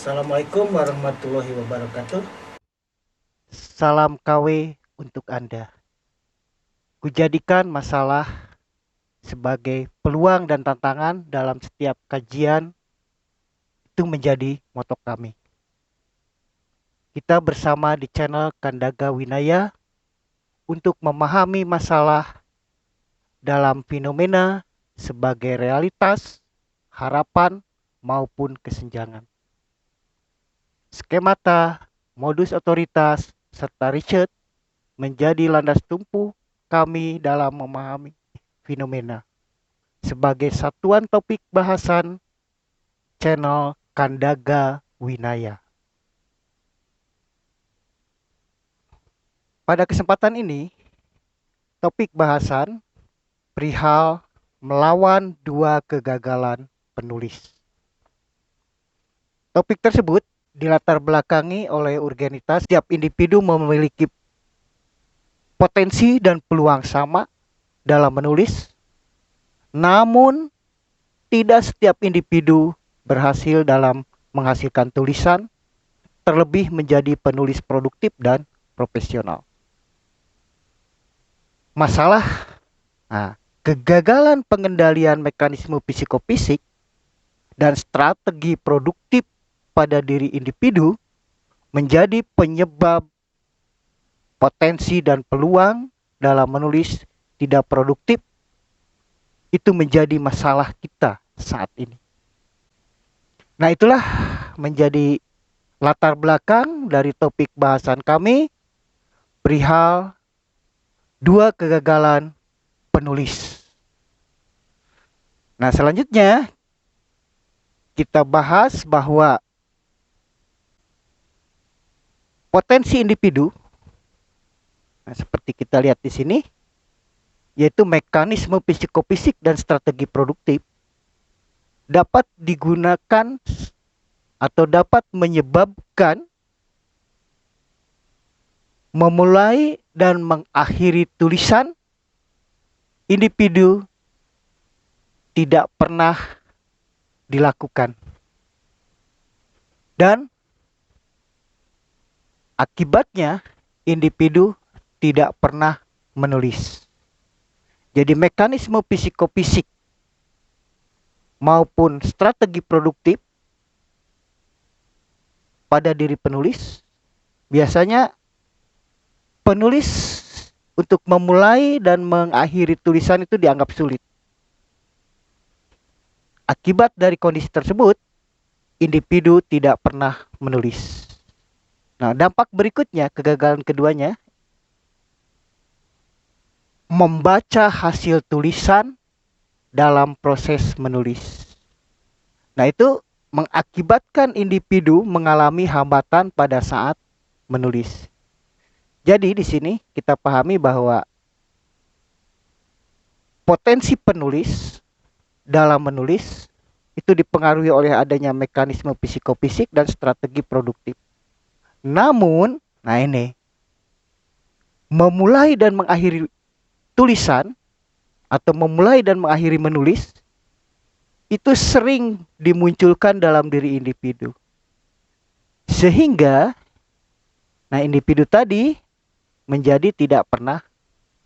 Assalamualaikum warahmatullahi wabarakatuh. Salam KW untuk Anda. Kujadikan masalah sebagai peluang dan tantangan dalam setiap kajian itu menjadi moto kami. Kita bersama di channel Kandaga Winaya untuk memahami masalah dalam fenomena sebagai realitas, harapan, maupun kesenjangan. Skemata, modus otoritas, serta riset menjadi landas tumpu kami dalam memahami fenomena sebagai satuan topik bahasan channel Kandaga Winaya. Pada kesempatan ini, topik bahasan perihal melawan dua kegagalan penulis. Topik tersebut dilatar belakangi oleh urgenitas setiap individu memiliki potensi dan peluang sama dalam menulis, namun tidak setiap individu berhasil dalam menghasilkan tulisan, terlebih menjadi penulis produktif dan profesional. Masalah kegagalan pengendalian mekanisme psikofisik dan strategi produktif pada diri individu menjadi penyebab potensi dan peluang dalam menulis tidak produktif. Itu menjadi masalah kita saat ini. Nah, itulah menjadi latar belakang dari topik bahasan kami perihal dua kegagalan penulis. Nah, selanjutnya kita bahas bahwa potensi individu, seperti kita lihat di sini, yaitu mekanisme psikofisik dan strategi produktif, dapat digunakan atau dapat menyebabkan memulai dan mengakhiri tulisan individu tidak pernah dilakukan. Dan akibatnya individu tidak pernah menulis. Jadi mekanisme psikofisik maupun strategi produktif pada diri penulis, biasanya penulis untuk memulai dan mengakhiri tulisan itu dianggap sulit. Akibat dari kondisi tersebut, individu tidak pernah menulis. Nah, dampak berikutnya, kegagalan keduanya, membaca hasil tulisan dalam proses menulis. Nah, itu mengakibatkan individu mengalami hambatan pada saat menulis. Jadi di sini kita pahami bahwa potensi penulis dalam menulis itu dipengaruhi oleh adanya mekanisme psikofisik dan strategi produktif. Namun, memulai dan mengakhiri tulisan atau memulai dan mengakhiri menulis itu sering dimunculkan dalam diri individu. Sehingga individu tadi menjadi tidak pernah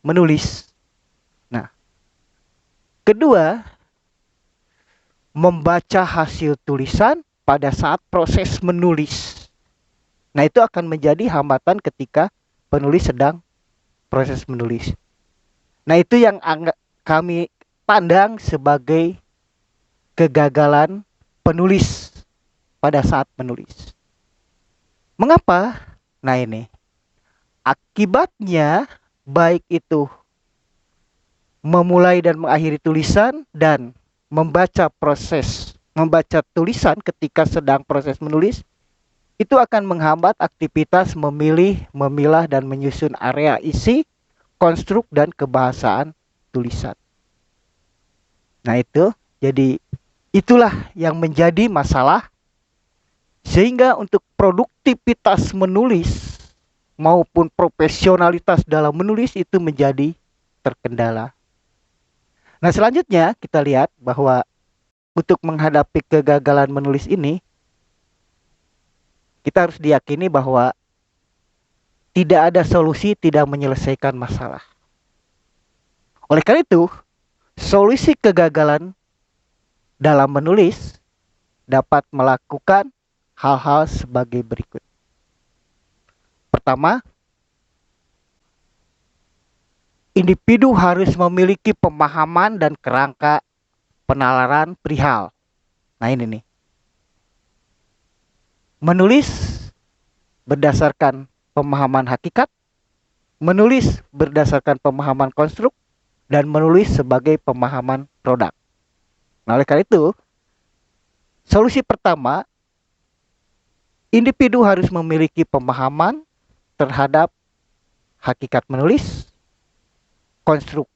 menulis. Nah, kedua, membaca hasil tulisan pada saat proses menulis. Nah, itu akan menjadi hambatan ketika penulis sedang proses menulis. Nah, itu yang kami pandang sebagai kegagalan penulis pada saat menulis. Mengapa? Nah, ini akibatnya baik itu memulai dan mengakhiri tulisan dan membaca tulisan ketika sedang proses menulis itu akan menghambat aktivitas memilih, memilah, dan menyusun area isi, konstruk, dan kebahasaan tulisan. Nah, itu jadi itulah yang menjadi masalah, sehingga untuk produktivitas menulis maupun profesionalitas dalam menulis itu menjadi terkendala. Nah, selanjutnya kita lihat bahwa untuk menghadapi kegagalan menulis ini, kita harus diyakini bahwa tidak ada solusi tidak menyelesaikan masalah. Oleh karena itu, solusi kegagalan dalam menulis dapat melakukan hal-hal sebagai berikut. Pertama, individu harus memiliki pemahaman dan kerangka penalaran perihal. Nah ini nih. Menulis berdasarkan pemahaman hakikat, menulis berdasarkan pemahaman konstruk, dan menulis sebagai pemahaman produk. Nah oleh karena itu, solusi pertama, individu harus memiliki pemahaman terhadap hakikat menulis, konstruk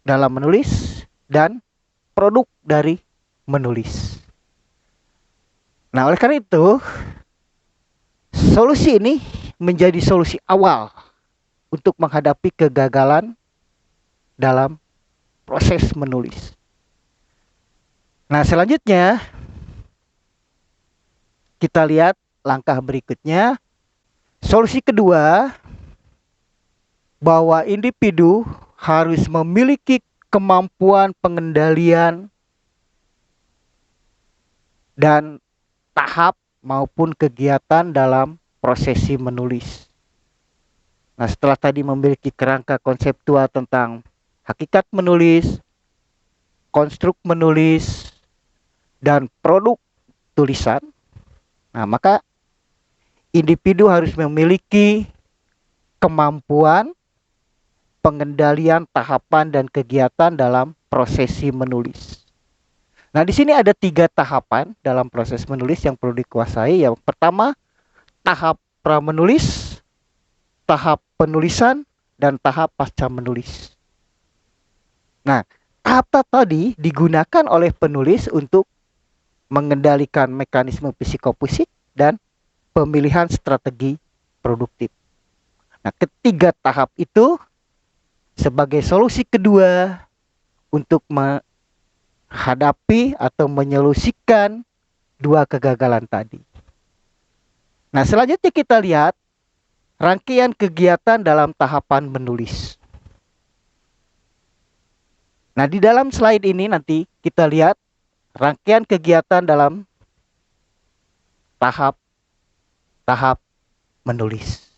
dalam menulis, dan produk dari menulis. Nah, oleh karena itu, solusi ini menjadi solusi awal untuk menghadapi kegagalan dalam proses menulis. Nah, selanjutnya kita lihat langkah berikutnya. Solusi kedua, bahwa individu harus memiliki kemampuan pengendalian dan tahap maupun kegiatan dalam prosesi menulis. Nah, setelah tadi memiliki kerangka konseptual tentang hakikat menulis, konstruk menulis, dan produk tulisan, nah maka individu harus memiliki kemampuan pengendalian tahapan dan kegiatan dalam prosesi menulis. Nah, di sini ada 3 tahapan dalam proses menulis yang perlu dikuasai. Yang pertama, tahap pra-menulis, tahap penulisan, dan tahap pasca menulis. Nah, tahap tadi digunakan oleh penulis untuk mengendalikan mekanisme psikofisik dan pemilihan strategi produktif. Nah, ketiga tahap itu sebagai solusi kedua untuk menghadapi atau menyolusikan 2 kegagalan tadi. Nah, selanjutnya kita lihat rangkaian kegiatan dalam tahapan menulis. Nah, di dalam slide ini nanti kita lihat rangkaian kegiatan dalam tahap menulis.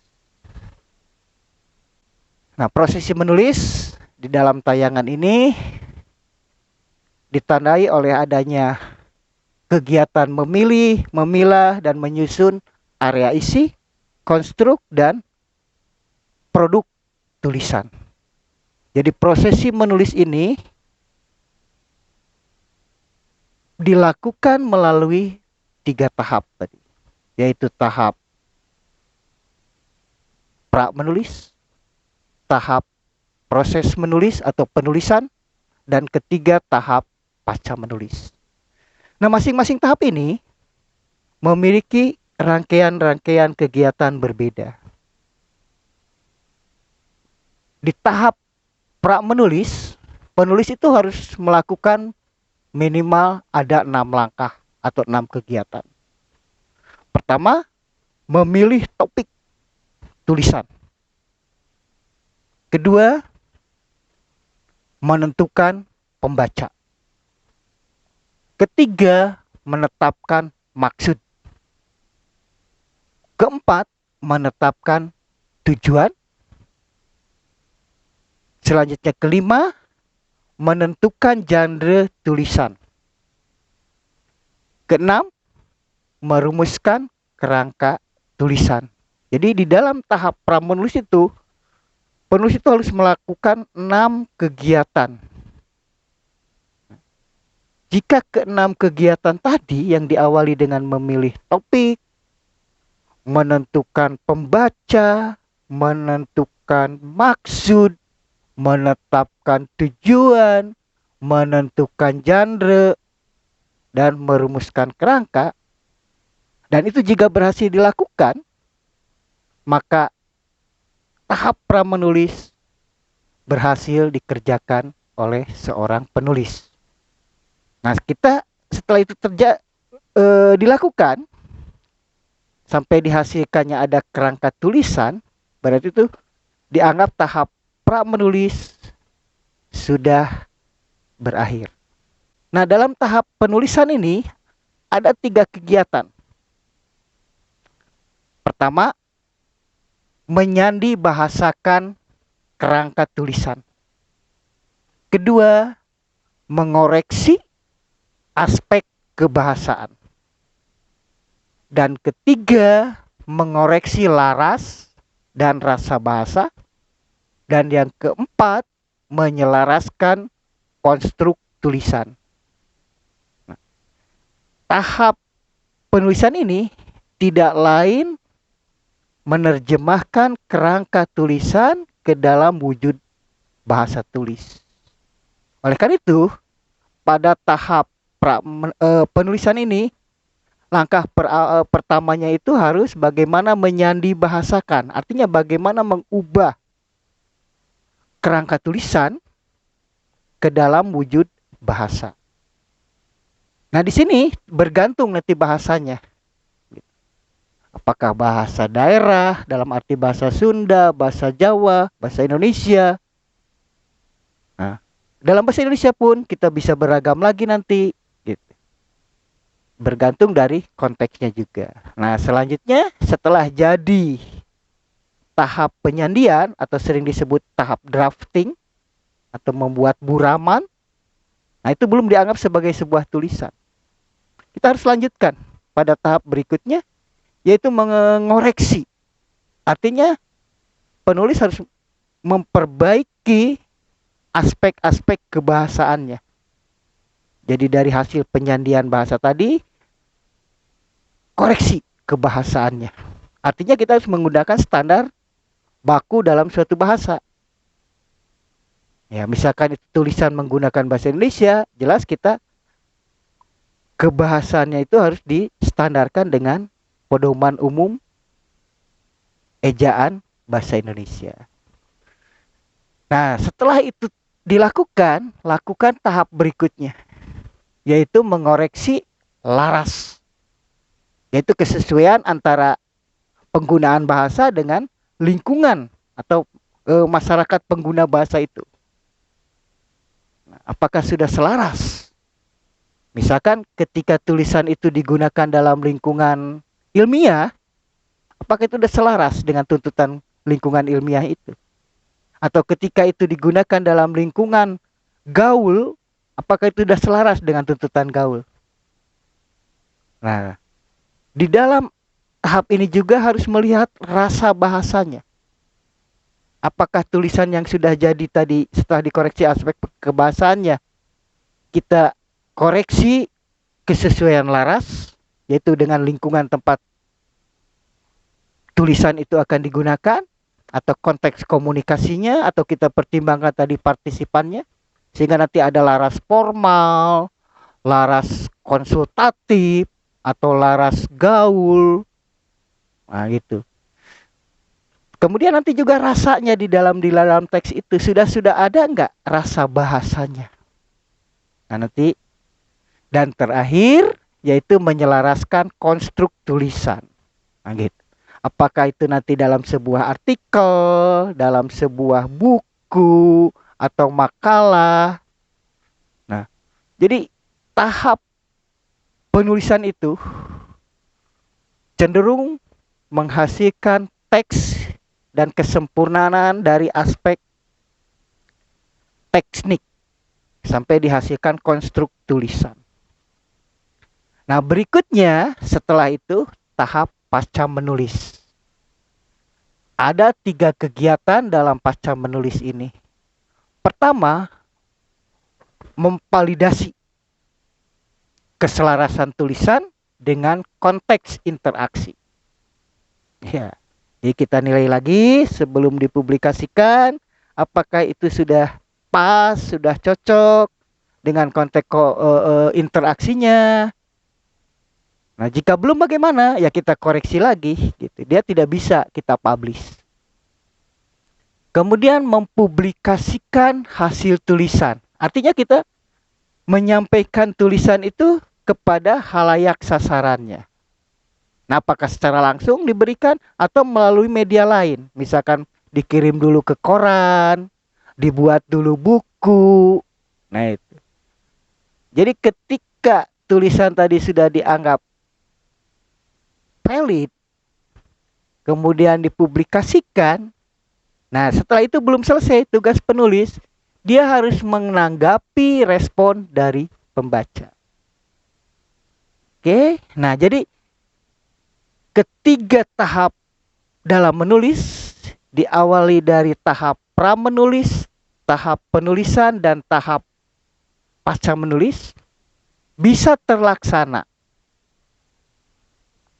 Nah, prosesi menulis di dalam tayangan ini ditandai oleh adanya kegiatan memilih, memilah, dan menyusun area isi, konstruk, dan produk tulisan. Jadi prosesi menulis ini dilakukan melalui 3 tahap tadi, yaitu tahap pra menulis, tahap proses menulis atau penulisan, dan ketiga tahap pasca menulis. Nah, masing-masing tahap ini memiliki rangkaian-rangkaian kegiatan berbeda. Di tahap pra menulis, penulis itu harus melakukan minimal ada 6 langkah atau 6 kegiatan. Pertama, memilih topik tulisan. Kedua, menentukan pembaca. Ketiga, menetapkan maksud. Keempat, menetapkan tujuan. Selanjutnya kelima, menentukan genre tulisan. Keenam, merumuskan kerangka tulisan. Jadi di dalam tahap pramenulis itu, penulis itu harus melakukan 6 kegiatan. Jika ke-6 kegiatan tadi yang diawali dengan memilih topik, menentukan pembaca, menentukan maksud, menetapkan tujuan, menentukan genre, dan merumuskan kerangka, dan itu jika berhasil dilakukan, maka tahap pramenulis berhasil dikerjakan oleh seorang penulis. Nah, kita setelah itu dilakukan, sampai dihasilkannya ada kerangka tulisan, berarti itu dianggap tahap pra menulis sudah berakhir. Nah, dalam tahap penulisan ini ada 3 kegiatan. Pertama, menyandi bahasakan kerangka tulisan. Kedua, mengoreksi aspek kebahasaan. Dan ketiga, mengoreksi laras dan rasa bahasa. Dan yang keempat, menyelaraskan konstruk tulisan. Nah, tahap penulisan ini tidak lain menerjemahkan kerangka tulisan ke dalam wujud bahasa tulis. Oleh karena itu, pada tahap penulisan ini, langkah pertamanya itu harus bagaimana menyandi bahasakan. Artinya bagaimana mengubah kerangka tulisan ke dalam wujud bahasa. Nah, di sini bergantung nanti bahasanya. Apakah bahasa daerah, dalam arti bahasa Sunda, bahasa Jawa, bahasa Indonesia. Nah, dalam bahasa Indonesia pun kita bisa beragam lagi nanti. Gitu. Bergantung dari konteksnya juga. Nah, selanjutnya setelah jadi tahap penyandian atau sering disebut tahap drafting atau membuat buraman, nah itu belum dianggap sebagai sebuah tulisan. Kita harus lanjutkan pada tahap berikutnya, yaitu mengoreksi. Artinya penulis harus memperbaiki aspek-aspek kebahasaannya. Jadi dari hasil penyandian bahasa tadi, koreksi kebahasaannya. Artinya kita harus menggunakan standar baku dalam suatu bahasa. Ya, misalkan itu tulisan menggunakan bahasa Indonesia, jelas kita kebahasaannya itu harus distandarkan dengan pedoman umum ejaan bahasa Indonesia. Nah, setelah itu dilakukan, lakukan tahap berikutnya, yaitu mengoreksi laras, yaitu kesesuaian antara penggunaan bahasa dengan lingkungan atau masyarakat pengguna bahasa itu. Nah, apakah sudah selaras? Misalkan ketika tulisan itu digunakan dalam lingkungan ilmiah, apakah itu sudah selaras dengan tuntutan lingkungan ilmiah itu? Atau ketika itu digunakan dalam lingkungan gaul, apakah itu sudah selaras dengan tuntutan gaul? Nah, di dalam tahap ini juga harus melihat rasa bahasanya. Apakah tulisan yang sudah jadi tadi setelah dikoreksi aspek kebahasaannya, kita koreksi kesesuaian laras, yaitu dengan lingkungan tempat tulisan itu akan digunakan, atau konteks komunikasinya, atau kita pertimbangkan tadi partisipannya, sehingga nanti ada laras formal, laras konsultatif, atau laras gaul. Nah, gitu. Kemudian nanti juga rasanya di dalam teks itu sudah ada enggak rasa bahasanya. Nah, nanti dan terakhir yaitu menyelaraskan konstruk tulisan. Nah, gitu. Apakah itu nanti dalam sebuah artikel, dalam sebuah buku atau makalah. Nah, jadi tahap penulisan itu cenderung menghasilkan teks dan kesempurnaan dari aspek teknik sampai dihasilkan konstruk tulisan. Nah, berikutnya setelah itu tahap pasca menulis. Ada 3 kegiatan dalam pasca menulis ini. Pertama, memvalidasi keselarasan tulisan dengan konteks interaksi. Ya, jadi kita nilai lagi sebelum dipublikasikan, apakah itu sudah pas, sudah cocok dengan konteks interaksinya. Nah, jika belum bagaimana? Ya kita koreksi lagi gitu. Dia tidak bisa kita publish. Kemudian mempublikasikan hasil tulisan. Artinya kita menyampaikan tulisan itu kepada halayak sasarannya. Nah, apakah secara langsung diberikan atau melalui media lain? Misalkan dikirim dulu ke koran, dibuat dulu buku. Nah, itu. Jadi ketika tulisan tadi sudah dianggap valid, kemudian dipublikasikan. Nah, setelah itu belum selesai tugas penulis, dia harus menanggapi respon dari pembaca. Oke, nah jadi ketiga tahap dalam menulis diawali dari tahap pra-menulis, tahap penulisan, dan tahap pasca menulis bisa terlaksana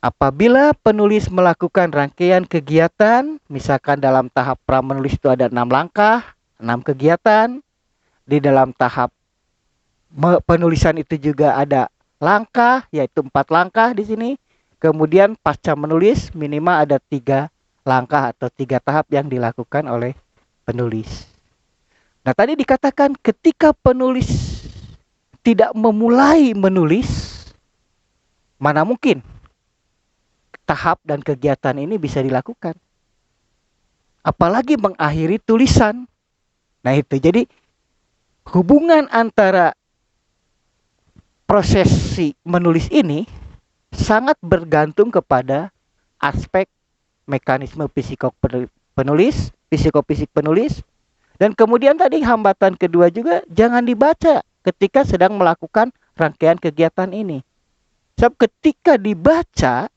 apabila penulis melakukan rangkaian kegiatan, misalkan dalam tahap pra-menulis itu ada 6 langkah, 6 kegiatan. Di dalam tahap penulisan itu juga ada langkah, yaitu 4 langkah di sini. Kemudian pasca menulis minimal ada 3 langkah atau 3 tahap yang dilakukan oleh penulis. Nah, tadi dikatakan ketika penulis tidak memulai menulis, mana mungkin tahap dan kegiatan ini bisa dilakukan. Apalagi mengakhiri tulisan. Nah, itu jadi hubungan antara prosesi menulis ini sangat bergantung kepada aspek mekanisme psikofisik penulis, dan kemudian tadi hambatan kedua juga jangan dibaca ketika sedang melakukan rangkaian kegiatan ini. Sebab ketika dibaca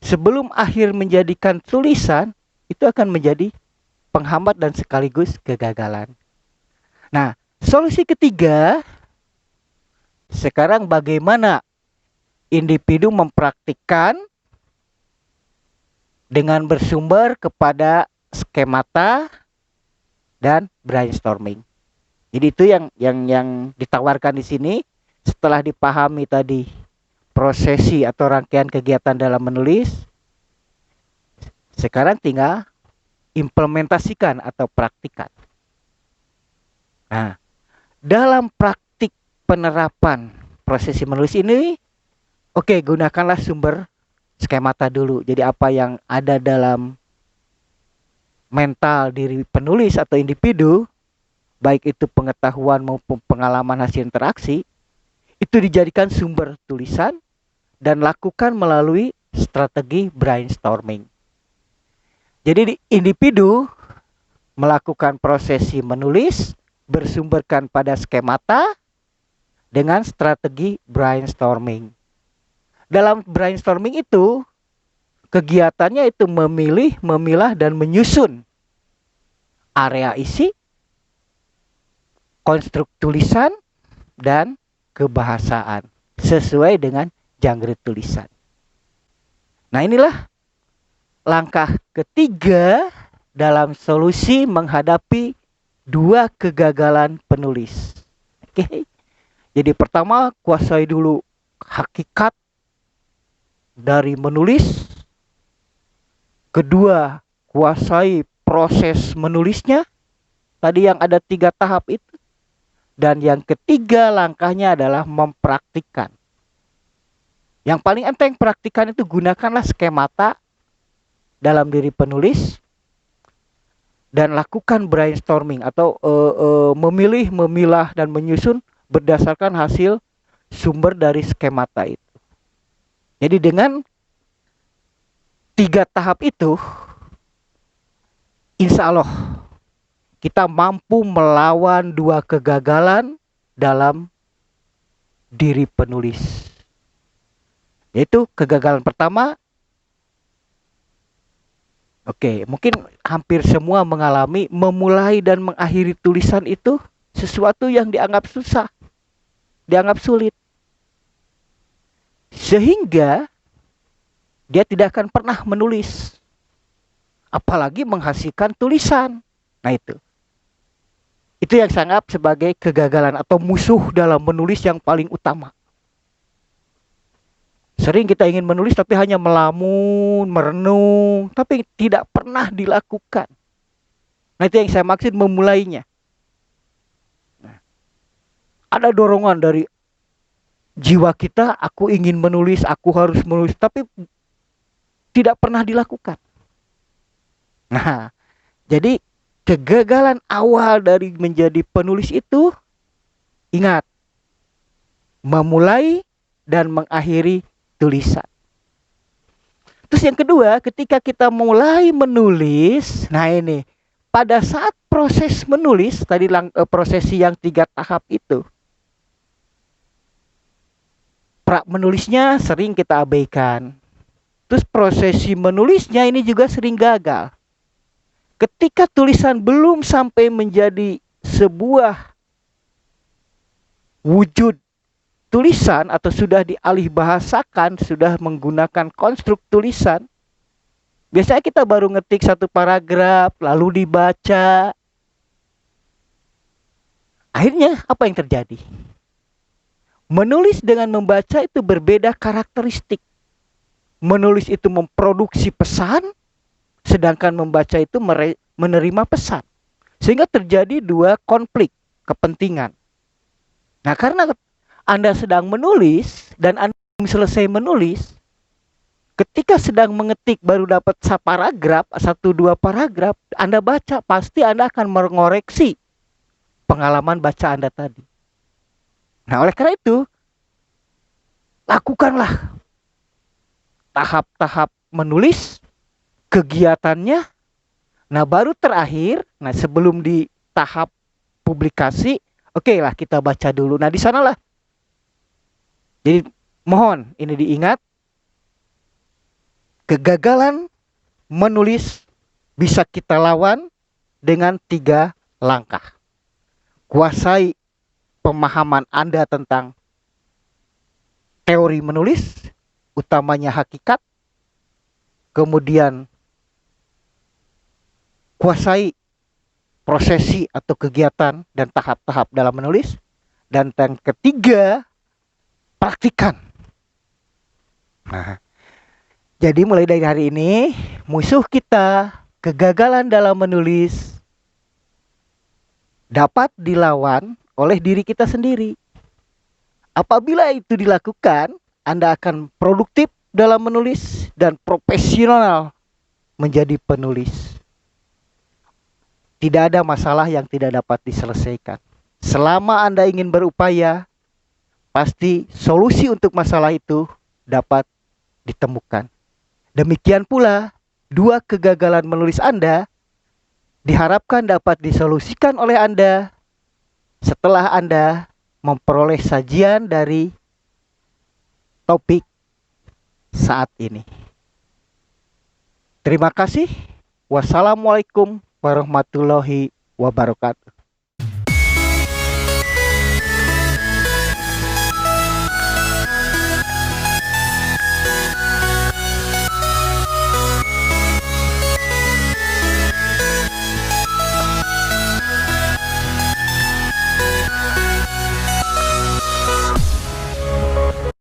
sebelum akhir menjadikan tulisan, itu akan menjadi penghambat dan sekaligus kegagalan. Nah, solusi ketiga, sekarang bagaimana individu mempraktikkan dengan bersumber kepada skemata dan brainstorming. Jadi itu yang ditawarkan di sini. Setelah dipahami tadi prosesi atau rangkaian kegiatan dalam menulis, sekarang tinggal implementasikan atau praktikan. Nah, dalam praktik penerapan prosesi menulis ini, oke, gunakanlah sumber skemata dulu. Jadi apa yang ada dalam mental diri penulis atau individu, baik itu pengetahuan maupun pengalaman hasil interaksi, itu dijadikan sumber tulisan dan lakukan melalui strategi brainstorming. Jadi individu melakukan prosesi menulis bersumberkan pada skemata dengan strategi brainstorming. Dalam brainstorming itu, kegiatannya itu memilih, memilah, dan menyusun area isi, konstruk tulisan, dan kebahasaan sesuai dengan genre tulisan. Nah, inilah langkah ketiga dalam solusi menghadapi 2 kegagalan penulis. Oke. Jadi pertama, kuasai dulu hakikat dari menulis. Kedua, kuasai proses menulisnya. Tadi yang ada 3 tahap itu. Dan yang ketiga langkahnya adalah mempraktikkan. Yang paling enteng praktikan itu, gunakanlah skemata dalam diri penulis. Dan lakukan brainstorming atau memilih, memilah, dan menyusun berdasarkan hasil sumber dari skemata itu. Jadi dengan 3 tahap itu, insya Allah kita mampu melawan 2 kegagalan dalam diri penulis. Yaitu kegagalan pertama, oke, mungkin hampir semua mengalami memulai dan mengakhiri tulisan itu sesuatu yang dianggap susah, dianggap sulit. Sehingga dia tidak akan pernah menulis, apalagi menghasilkan tulisan. Nah, itu yang saya anggap sebagai kegagalan atau musuh dalam menulis yang paling utama. Sering kita ingin menulis tapi hanya melamun, merenung, tapi tidak pernah dilakukan. Nah, itu yang saya maksud memulainya. Nah, ada dorongan dari jiwa kita, aku ingin menulis, aku harus menulis, tapi tidak pernah dilakukan. Nah, jadi kegagalan awal dari menjadi penulis itu, ingat, memulai dan mengakhiri tulisan. Terus yang kedua, ketika kita mulai menulis, nah ini, pada saat proses menulis, tadi prosesi yang 3 tahap itu, menulisnya sering kita abaikan. Terus prosesi menulisnya ini juga sering gagal. Ketika tulisan belum sampai menjadi sebuah wujud tulisan atau sudah dialih bahasakan, sudah menggunakan konstruk tulisan, biasanya kita baru ngetik 1 paragraf, lalu dibaca. Akhirnya apa yang terjadi? Menulis dengan membaca itu berbeda karakteristik. Menulis itu memproduksi pesan, sedangkan membaca itu menerima pesan. Sehingga terjadi 2 konflik kepentingan. Nah, karena Anda sedang menulis dan Anda belum selesai menulis, ketika sedang mengetik baru dapat 1-2 paragraf, Anda baca, pasti Anda akan mengoreksi pengalaman baca Anda tadi. Nah, oleh karena itu, lakukanlah tahap-tahap menulis, kegiatannya. Nah, baru terakhir, nah sebelum di tahap publikasi, oke lah kita baca dulu. Nah, di sanalah. Jadi mohon ini diingat, kegagalan menulis bisa kita lawan dengan 3 langkah. Kuasai pemahaman Anda tentang teori menulis, utamanya hakikat. Kemudian kuasai prosesi atau kegiatan dan tahap-tahap dalam menulis. Dan yang ketiga, praktikan. Nah, jadi mulai dari hari ini, musuh kita, kegagalan dalam menulis, dapat dilawan oleh diri kita sendiri. Apabila itu dilakukan, Anda akan produktif dalam menulis dan profesional menjadi penulis. Tidak ada masalah yang tidak dapat diselesaikan. Selama Anda ingin berupaya, pasti solusi untuk masalah itu dapat ditemukan. Demikian pula, 2 kegagalan menulis Anda diharapkan dapat disolusikan oleh Anda setelah Anda memperoleh sajian dari topik saat ini. Terima kasih. Wassalamualaikum warahmatullahi wabarakatuh.